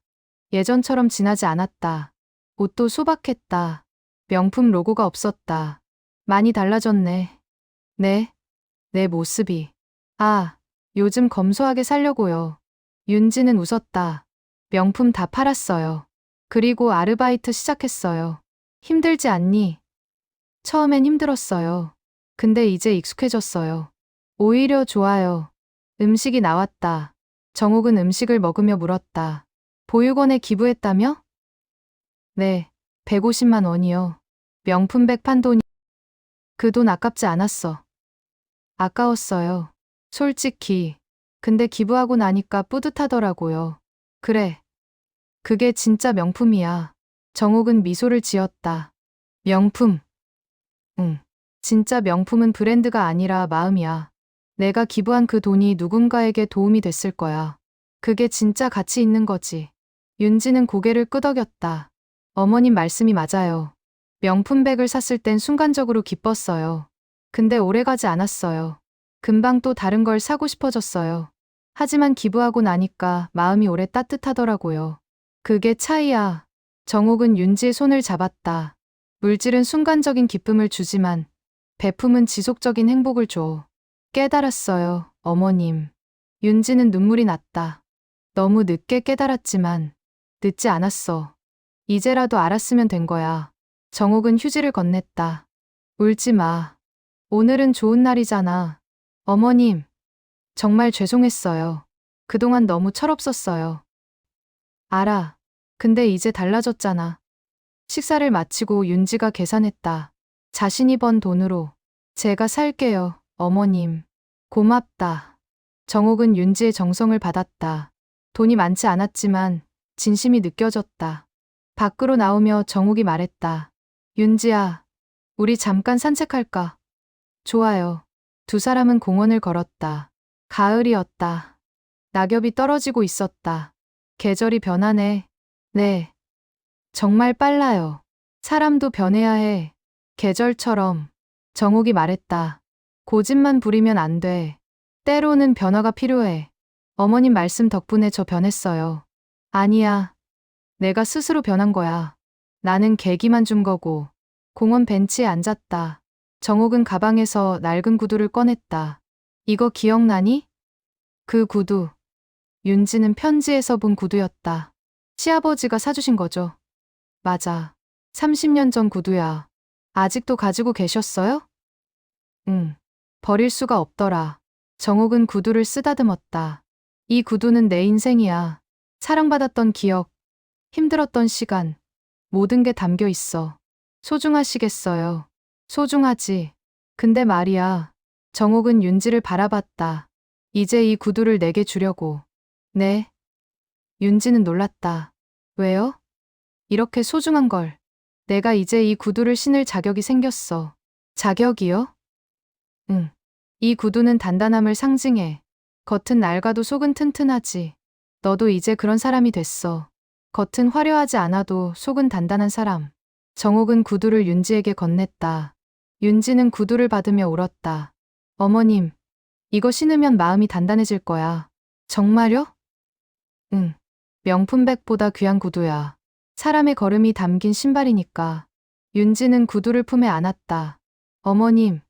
예전처럼 진하지 않았다. 옷도 소박했다. 명품 로고가 없었다. 많이 달라졌네. 네, 내 모습이. 아, 요즘 검소하게 살려고요. 윤지는 웃었다. 명품 다 팔았어요. 그리고 아르바이트 시작했어요. 힘들지 않니? 처음엔 힘들었어요. 근데 이제 익숙해졌어요. 오히려 좋아요. 음식이 나왔다. 정옥은 음식을 먹으며 물었다. 보육원에 기부했다며? 네, 150만 원이요. 명품백 판 돈이. 그 돈 아깝지 않았어. 아까웠어요. 솔직히. 근데 기부하고 나니까 뿌듯하더라고요. 그래. 그게 진짜 명품이야. 정옥은 미소를 지었다. 명품. 응. 진짜 명품은 브랜드가 아니라 마음이야. 내가 기부한 그 돈이 누군가에게 도움이 됐을 거야. 그게 진짜 가치 있는 거지. 윤지는 고개를 끄덕였다. 어머님 말씀이 맞아요. 명품백을 샀을 땐 순간적으로 기뻤어요. 근데 오래가지 않았어요. 금방 또 다른 걸 사고 싶어졌어요. 하지만 기부하고 나니까 마음이 오래 따뜻하더라고요. 그게 차이야. 정옥은 윤지의 손을 잡았다. 물질은 순간적인 기쁨을 주지만 베품은 지속적인 행복을 줘. 깨달았어요, 어머님. 윤지는 눈물이 났다. 너무 늦게 깨달았지만 늦지 않았어. 이제라도 알았으면 된 거야. 정옥은 휴지를 건넸다. 울지 마. 오늘은 좋은 날이잖아. 어머님, 정말 죄송했어요. 그동안 너무 철없었어요. 알아. 근데 이제 달라졌잖아. 식사를 마치고 윤지가 계산했다. 자신이 번 돈으로. 제가 살게요, 어머님. 고맙다. 정옥은 윤지의 정성을 받았다. 돈이 많지 않았지만 진심이 느껴졌다. 밖으로 나오며 정옥이 말했다. 윤지야, 우리 잠깐 산책할까? 좋아요. 두 사람은 공원을 걸었다. 가을이었다. 낙엽이 떨어지고 있었다. 계절이 변하네. 네. 정말 빨라요. 사람도 변해야 해. 계절처럼. 정옥이 말했다. 고집만 부리면 안 돼. 때로는 변화가 필요해. 어머님 말씀 덕분에 저 변했어요. 아니야. 내가 스스로 변한 거야. 나는 계기만 준 거고. 공원 벤치에 앉았다. 정옥은 가방에서 낡은 구두를 꺼냈다. 이거 기억나니? 그 구두. 윤지는 편지에서 본 구두였다. 시아버지가 사주신 거죠. 맞아. 30년 전 구두야. 아직도 가지고 계셨어요? 응. 버릴 수가 없더라. 정옥은 구두를 쓰다듬었다. 이 구두는 내 인생이야. 사랑받았던 기억, 힘들었던 시간, 모든 게 담겨 있어. 소중하시겠어요. 소중하지. 근데 말이야. 정옥은 윤지를 바라봤다. 이제 이 구두를 내게 주려고. 네. 윤지는 놀랐다. 왜요? 이렇게 소중한 걸. 내가 이제 이 구두를 신을 자격이 생겼어. 자격이요? 응. 이 구두는 단단함을 상징해. 겉은 낡아도 속은 튼튼하지. 너도 이제 그런 사람이 됐어. 겉은 화려하지 않아도 속은 단단한 사람. 정옥은 구두를 윤지에게 건넸다. 윤지는 구두를 받으며 울었다. 어머님, 이거 신으면 마음이 단단해질 거야. 정말요? 응. 명품백보다 귀한 구두야. 사람의 걸음이 담긴 신발이니까. 윤지는 구두를 품에 안았다. 어머님,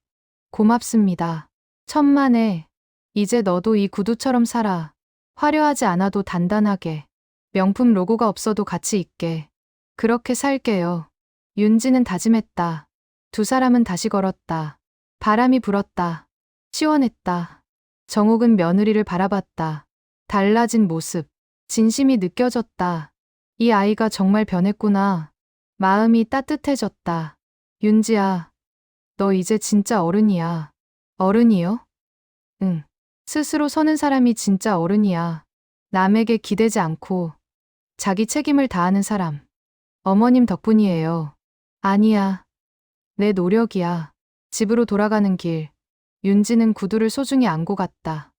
고맙습니다. 천만에. 이제 너도 이 구두처럼 살아. 화려하지 않아도 단단하게. 명품 로고가 없어도 가치 있게. 그렇게 살게요. 윤지는 다짐했다. 두 사람은 다시 걸었다. 바람이 불었다. 시원했다. 정옥은 며느리를 바라봤다. 달라진 모습, 진심이 느껴졌다. 이 아이가 정말 변했구나. 마음이 따뜻해졌다. 윤지야, 너 이제 진짜 어른이야. 어른이요? 응. 스스로 서는 사람이 진짜 어른이야. 남에게 기대지 않고 자기 책임을 다하는 사람. 어머님 덕분이에요. 아니야. 내 노력이야. 집으로 돌아가는 길. 윤지는 구두를 소중히 안고 갔다.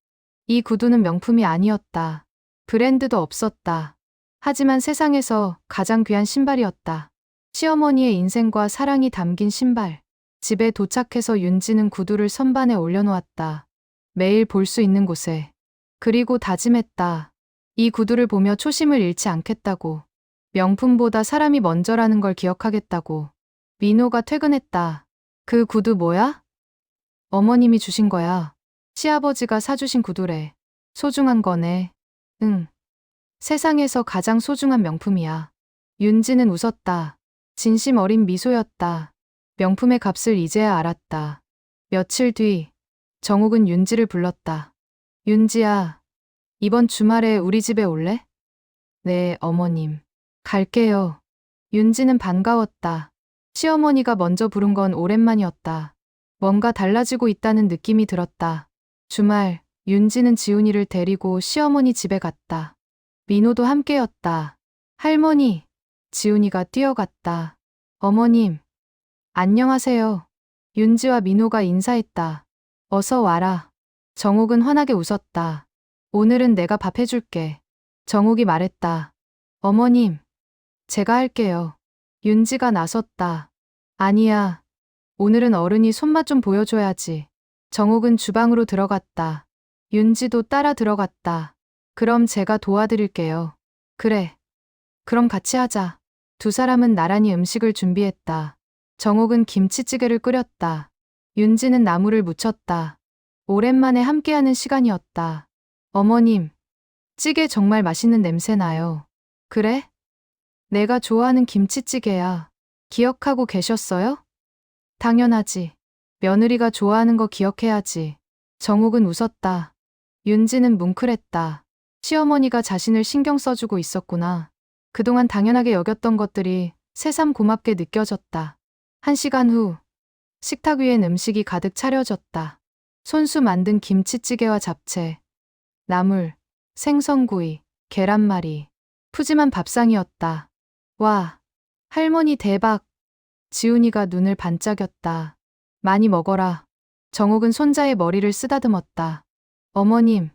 이 구두는 명품이 아니었다. 브랜드도 없었다. 하지만 세상에서 가장 귀한 신발이었다. 시어머니의 인생과 사랑이 담긴 신발. 집에 도착해서 윤지는 구두를 선반에 올려놓았다. 매일 볼 수 있는 곳에. 그리고 다짐했다. 이 구두를 보며 초심을 잃지 않겠다고. 명품보다 사람이 먼저라는 걸 기억하겠다고. 민호가 퇴근했다. 그 구두 뭐야? 어머님이 주신 거야. 시아버지가 사주신 구두래. 소중한 거네. 응. 세상에서 가장 소중한 명품이야. 윤지는 웃었다. 진심 어린 미소였다. 명품의 값을 이제야 알았다. 며칠 뒤, 정욱은 윤지를 불렀다. 윤지야, 이번 주말에 우리 집에 올래? 네, 어머님. 갈게요. 윤지는 반가웠다. 시어머니가 먼저 부른 건 오랜만이었다. 뭔가 달라지고 있다는 느낌이 들었다. 주말, 윤지는 지훈이를 데리고 시어머니 집에 갔다. 민호도 함께였다. 할머니, 지훈이가 뛰어갔다. 어머님, 안녕하세요. 윤지와 민호가 인사했다. 어서 와라. 정욱은 환하게 웃었다. 오늘은 내가 밥 해줄게. 정욱이 말했다. 어머님, 제가 할게요. 윤지가 나섰다. 아니야. 오늘은 어른이 손맛 좀 보여줘야지. 정욱은 주방으로 들어갔다. 윤지도 따라 들어갔다. 그럼 제가 도와드릴게요. 그래. 그럼 같이 하자. 두 사람은 나란히 음식을 준비했다. 정욱은 김치찌개를 끓였다. 윤지는 나물을 무쳤다. 오랜만에 함께하는 시간이었다. 어머님, 찌개 정말 맛있는 냄새 나요. 그래? 내가 좋아하는 김치찌개야. 기억하고 계셨어요? 당연하지. 며느리가 좋아하는 거 기억해야지. 정욱은 웃었다. 윤지는 뭉클했다. 시어머니가 자신을 신경 써주고 있었구나. 그동안 당연하게 여겼던 것들이 새삼 고맙게 느껴졌다. 1시간 후, 식탁 위엔 음식이 가득 차려졌다. 손수 만든 김치찌개와 잡채, 나물, 생선구이, 계란말이, 푸짐한 밥상이었다. 와, 할머니 대박. 지훈이가 눈을 반짝였다. 많이 먹어라. 정욱은 손자의 머리를 쓰다듬었다. 어머님,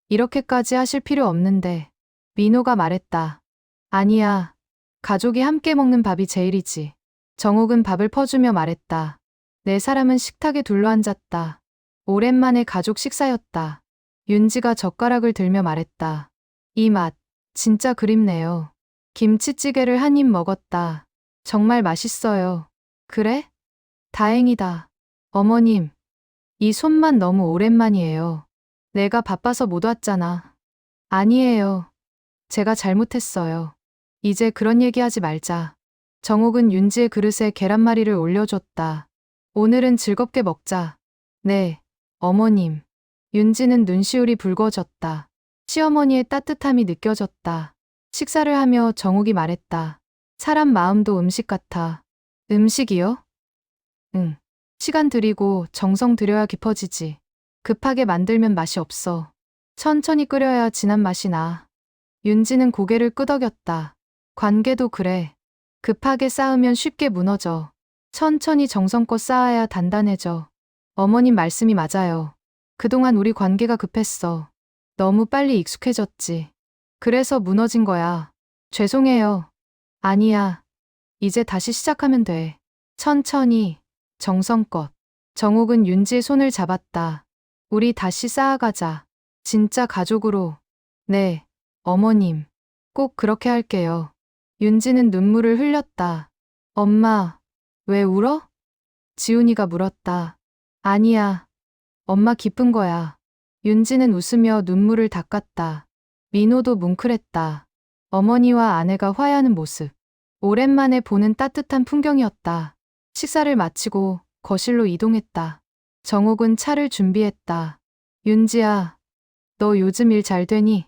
이렇게까지 하실 필요 없는데. 민호가 말했다. 아니야. 가족이 함께 먹는 밥이 제일이지. 정욱은 밥을 퍼주며 말했다. 네 사람은 식탁에 둘러앉았다. 오랜만에 가족 식사였다. 윤지가 젓가락을 들며 말했다. 이 맛, 진짜 그립네요. 김치찌개를 한 입 먹었다. 정말 맛있어요. 그래? 다행이다. 어머님, 이 손맛 너무 오랜만이에요. 내가 바빠서 못 왔잖아. 아니에요. 제가 잘못했어요. 이제 그런 얘기하지 말자. 정욱은 윤지의 그릇에 계란말이를 올려줬다. 오늘은 즐겁게 먹자. 네, 어머님. 윤지는 눈시울이 붉어졌다. 시어머니의 따뜻함이 느껴졌다. 식사를 하며 정욱이 말했다. 사람 마음도 음식 같아. 음식이요? 응. 시간 들이고 정성 들여야 깊어지지. 급하게 만들면 맛이 없어. 천천히 끓여야 진한 맛이 나. 윤지는 고개를 끄덕였다. 관계도 그래. 급하게 쌓으면 쉽게 무너져. 천천히 정성껏 쌓아야 단단해져. 어머님 말씀이 맞아요. 그동안 우리 관계가 급했어. 너무 빨리 익숙해졌지. 그래서 무너진 거야. 죄송해요. 아니야. 이제 다시 시작하면 돼. 천천히, 정성껏. 정욱은 윤지의 손을 잡았다. 우리 다시 쌓아가자. 진짜 가족으로. 네, 어머님. 꼭 그렇게 할게요. 윤지는 눈물을 흘렸다. 엄마, 왜 울어? 지훈이가 물었다. 아니야. 엄마 기쁜 거야. 윤지는 웃으며 눈물을 닦았다. 민호도 뭉클했다. 어머니와 아내가 화해하는 모습. 오랜만에 보는 따뜻한 풍경이었다. 식사를 마치고 거실로 이동했다. 정옥은 차를 준비했다. 윤지야, 너 요즘 일 잘 되니?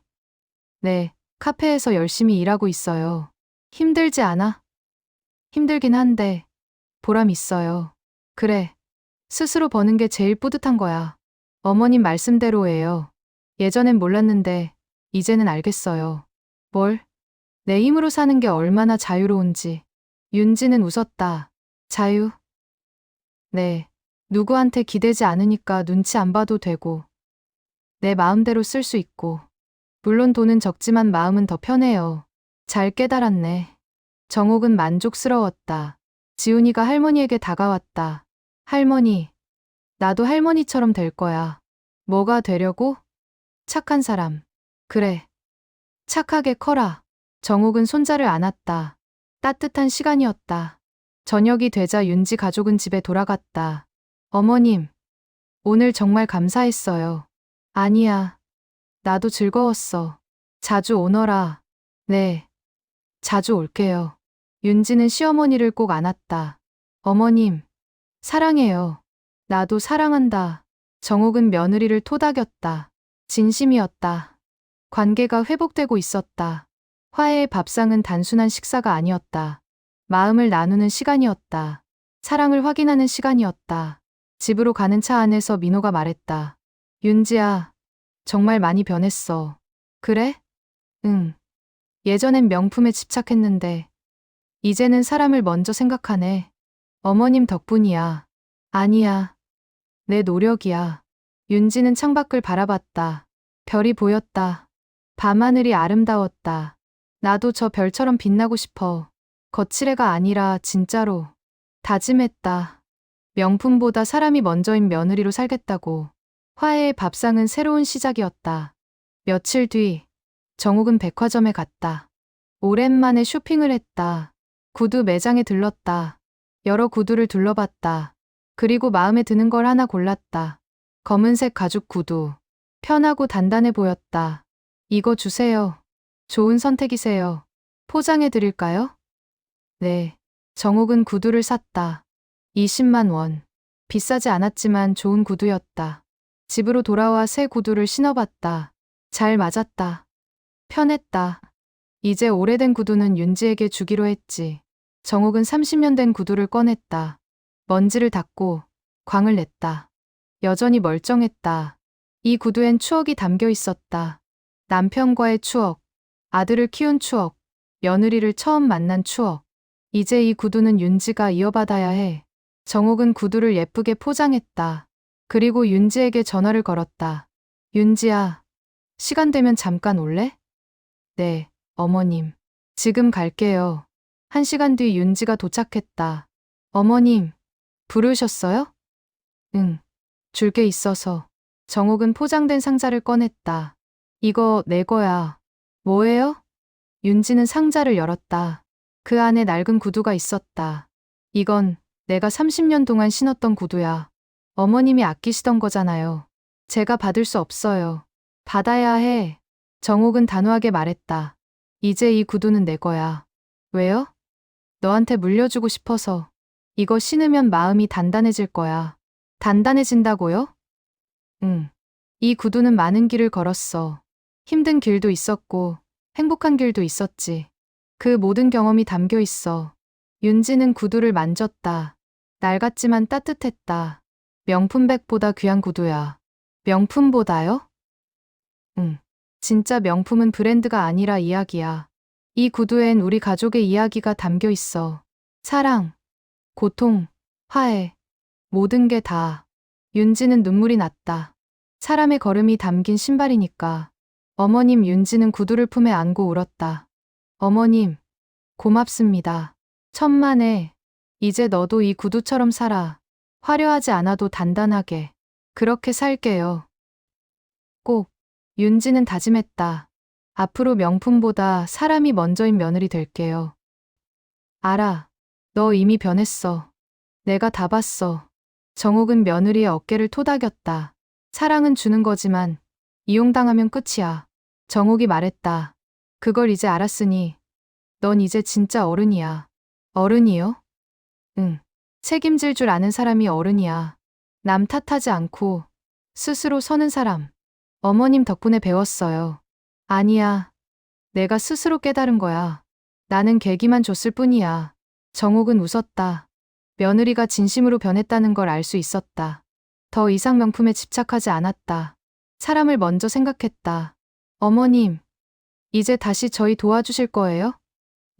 네, 카페에서 열심히 일하고 있어요. 힘들지 않아? 힘들긴 한데, 보람 있어요. 그래, 스스로 버는 게 제일 뿌듯한 거야. 어머님 말씀대로예요. 예전엔 몰랐는데, 이제는 알겠어요. 뭘? 내 힘으로 사는 게 얼마나 자유로운지. 윤지는 웃었다. 자유? 네. 누구한테 기대지 않으니까 눈치 안 봐도 되고, 내 마음대로 쓸 수 있고, 물론 돈은 적지만 마음은 더 편해요. 잘 깨달았네. 정옥은 만족스러웠다. 지훈이가 할머니에게 다가왔다. 할머니, 나도 할머니처럼 될 거야. 뭐가 되려고? 착한 사람. 그래. 착하게 커라. 정옥은 손자를 안았다. 따뜻한 시간이었다. 저녁이 되자 윤지 가족은 집에 돌아갔다. 어머님, 오늘 정말 감사했어요. 아니야. 나도 즐거웠어. 자주 오너라. 네. 자주 올게요. 윤지는 시어머니를 꼭 안았다. 어머님, 사랑해요. 나도 사랑한다. 정옥은 며느리를 토닥였다. 진심이었다. 관계가 회복되고 있었다. 화해의 밥상은 단순한 식사가 아니었다. 마음을 나누는 시간이었다. 사랑을 확인하는 시간이었다. 집으로 가는 차 안에서 민호가 말했다. 윤지야, 정말 많이 변했어. 그래? 응. 예전엔 명품에 집착했는데, 이제는 사람을 먼저 생각하네. 어머님 덕분이야. 아니야. 내 노력이야. 윤지는 창밖을 바라봤다. 별이 보였다. 밤하늘이 아름다웠다. 나도 저 별처럼 빛나고 싶어. 거칠애가 아니라 진짜로. 다짐했다. 명품보다 사람이 먼저인 며느리로 살겠다고. 화해의 밥상은 새로운 시작이었다. 며칠 뒤, 정옥은 백화점에 갔다. 오랜만에 쇼핑을 했다. 구두 매장에 들렀다. 여러 구두를 둘러봤다. 그리고 마음에 드는 걸 하나 골랐다. 검은색 가죽 구두. 편하고 단단해 보였다. 이거 주세요. 좋은 선택이세요. 포장해 드릴까요? 네. 정옥은 구두를 샀다. 20만 원. 비싸지 않았지만 좋은 구두였다. 집으로 돌아와 새 구두를 신어봤다. 잘 맞았다. 편했다. 이제 오래된 구두는 윤지에게 주기로 했지. 정옥은 30년 된 구두를 꺼냈다. 먼지를 닦고 광을 냈다. 여전히 멀쩡했다. 이 구두엔 추억이 담겨 있었다. 남편과의 추억, 아들을 키운 추억, 며느리를 처음 만난 추억. 이제 이 구두는 윤지가 이어받아야 해. 정옥은 구두를 예쁘게 포장했다. 그리고 윤지에게 전화를 걸었다. 윤지야, 시간 되면 잠깐 올래? 네, 어머님. 지금 갈게요. 1시간 뒤 윤지가 도착했다. 어머님, 부르셨어요? 응, 줄 게 있어서. 정옥은 포장된 상자를 꺼냈다. 이거 내 거야. 뭐예요? 윤지는 상자를 열었다. 그 안에 낡은 구두가 있었다. 이건 내가 30년 동안 신었던 구두야. 어머님이 아끼시던 거잖아요. 제가 받을 수 없어요. 받아야 해. 정옥은 단호하게 말했다. 이제 이 구두는 내 거야. 왜요? 너한테 물려주고 싶어서. 이거 신으면 마음이 단단해질 거야. 단단해진다고요? 응. 이 구두는 많은 길을 걸었어. 힘든 길도 있었고, 행복한 길도 있었지. 그 모든 경험이 담겨 있어. 윤지는 구두를 만졌다. 낡았지만 따뜻했다. 명품백보다 귀한 구두야. 명품보다요? 응. 진짜 명품은 브랜드가 아니라 이야기야. 이 구두엔 우리 가족의 이야기가 담겨 있어. 사랑, 고통, 화해, 모든 게 다. 윤지는 눈물이 났다. 사람의 걸음이 담긴 신발이니까. 어머님 윤지는 구두를 품에 안고 울었다. 어머님, 고맙습니다. 천만에. 이제 너도 이 구두처럼 살아. 화려하지 않아도 단단하게. 그렇게 살게요. 꼭. 윤지는 다짐했다. 앞으로 명품보다 사람이 먼저인 며느리 될게요. 알아. 너 이미 변했어. 내가 다 봤어. 정옥은 며느리의 어깨를 토닥였다. 사랑은 주는 거지만 이용당하면 끝이야. 정옥이 말했다. 그걸 이제 알았으니 넌 이제 진짜 어른이야. 어른이요? 응. 책임질 줄 아는 사람이 어른이야. 남 탓하지 않고 스스로 서는 사람. 어머님 덕분에 배웠어요. 아니야. 내가 스스로 깨달은 거야. 나는 계기만 줬을 뿐이야. 정옥은 웃었다. 며느리가 진심으로 변했다는 걸 알 수 있었다. 더 이상 명품에 집착하지 않았다. 사람을 먼저 생각했다. 어머님, 이제 다시 저희 도와주실 거예요?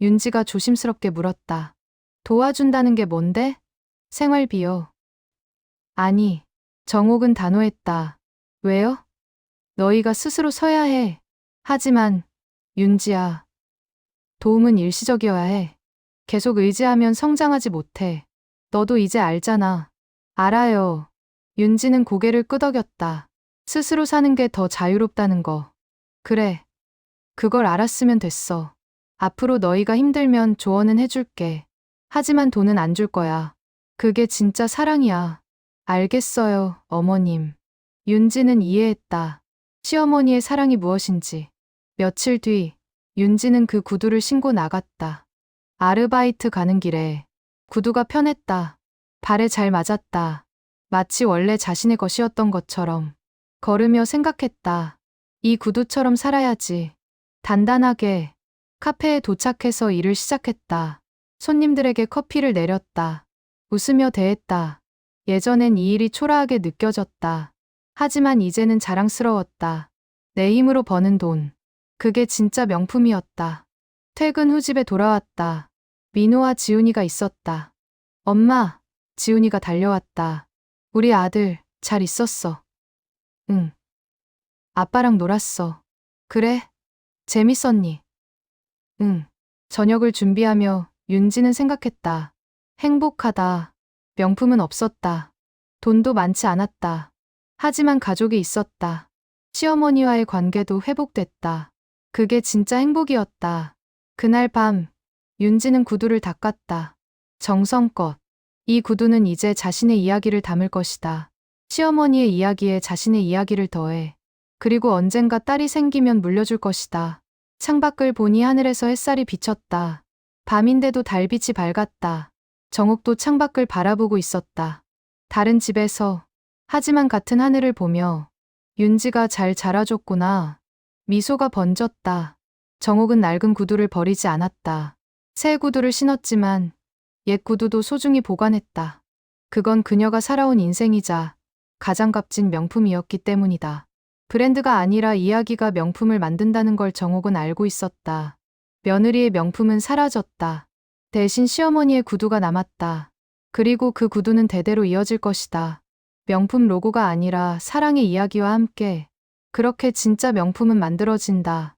윤지가 조심스럽게 물었다. 도와준다는 게 뭔데? 생활비요. 아니, 정옥은 단호했다. 왜요? 너희가 스스로 서야 해. 하지만, 윤지야, 도움은 일시적이어야 해. 계속 의지하면 성장하지 못해. 너도 이제 알잖아. 알아요. 윤지는 고개를 끄덕였다. 스스로 사는 게 더 자유롭다는 거. 그래. 그걸 알았으면 됐어. 앞으로 너희가 힘들면 조언은 해줄게. 하지만 돈은 안 줄 거야. 그게 진짜 사랑이야. 알겠어요, 어머님. 윤지는 이해했다. 시어머니의 사랑이 무엇인지. 며칠 뒤, 윤지는 그 구두를 신고 나갔다. 아르바이트 가는 길에 구두가 편했다. 발에 잘 맞았다. 마치 원래 자신의 것이었던 것처럼. 걸으며 생각했다. 이 구두처럼 살아야지. 단단하게. 카페에 도착해서 일을 시작했다. 손님들에게 커피를 내렸다. 웃으며 대했다. 예전엔 이 일이 초라하게 느껴졌다. 하지만 이제는 자랑스러웠다. 내 힘으로 버는 돈. 그게 진짜 명품이었다. 퇴근 후 집에 돌아왔다. 민호와 지훈이가 있었다. 엄마, 지훈이가 달려왔다. 우리 아들, 잘 있었어. 응. 아빠랑 놀았어. 그래? 재밌었니? 응. 저녁을 준비하며 윤지는 생각했다. 행복하다. 명품은 없었다. 돈도 많지 않았다. 하지만 가족이 있었다. 시어머니와의 관계도 회복됐다. 그게 진짜 행복이었다. 그날 밤, 윤지는 구두를 닦았다. 정성껏. 이 구두는 이제 자신의 이야기를 담을 것이다. 시어머니의 이야기에 자신의 이야기를 더해. 그리고 언젠가 딸이 생기면 물려줄 것이다. 창밖을 보니 하늘에서 햇살이 비쳤다. 밤인데도 달빛이 밝았다. 정옥도 창밖을 바라보고 있었다. 다른 집에서, 하지만 같은 하늘을 보며 윤지가 잘 자라줬구나. 미소가 번졌다. 정옥은 낡은 구두를 버리지 않았다. 새 구두를 신었지만 옛 구두도 소중히 보관했다. 그건 그녀가 살아온 인생이자 가장 값진 명품이었기 때문이다. 브랜드가 아니라 이야기가 명품을 만든다는 걸 정옥은 알고 있었다. 며느리의 명품은 사라졌다. 대신 시어머니의 구두가 남았다. 그리고 그 구두는 대대로 이어질 것이다. 명품 로고가 아니라 사랑의 이야기와 함께. 그렇게 진짜 명품은 만들어진다.